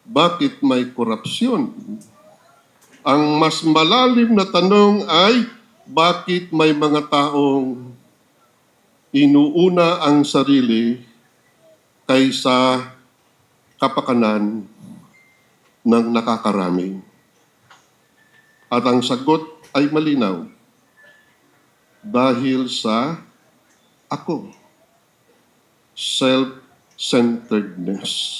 bakit may korupsyon? Ang mas malalim na tanong ay, bakit may mga taong inuuna ang sarili kaysa kapakanan ng nakakarami? At ang sagot ay malinaw. Dahil sa ako. Self-centeredness.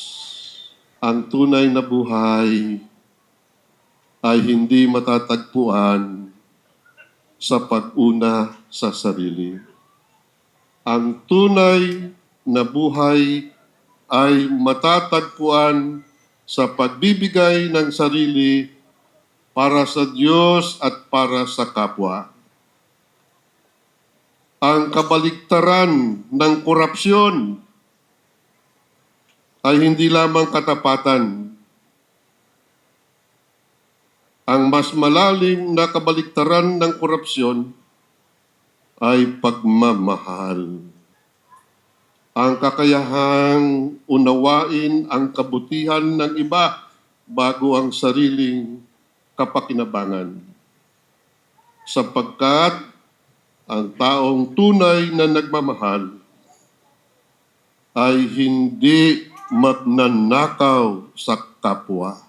Ang tunay na buhay ay hindi matatagpuan sa pag-una sa sarili. Ang tunay na buhay ay matatagpuan sa pagbibigay ng sarili para sa Diyos at para sa kapwa. Ang kabaliktaran ng korupsyon ay hindi lamang katapatan. Ang mas malalim na kabaliktaran ng korupsyon ay pagmamahal. Ang kakayahang unawain ang kabutihan ng iba bago ang sariling kapakinabangan. Sapagkat ang taong tunay na nagmamahal ay hindi magnanakaw sa kapwa.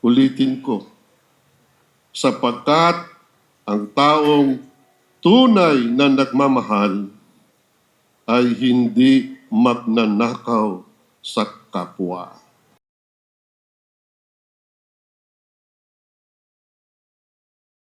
Ulitin ko, sapagkat ang taong tunay na nagmamahal ay hindi magnanakaw sa kapwa.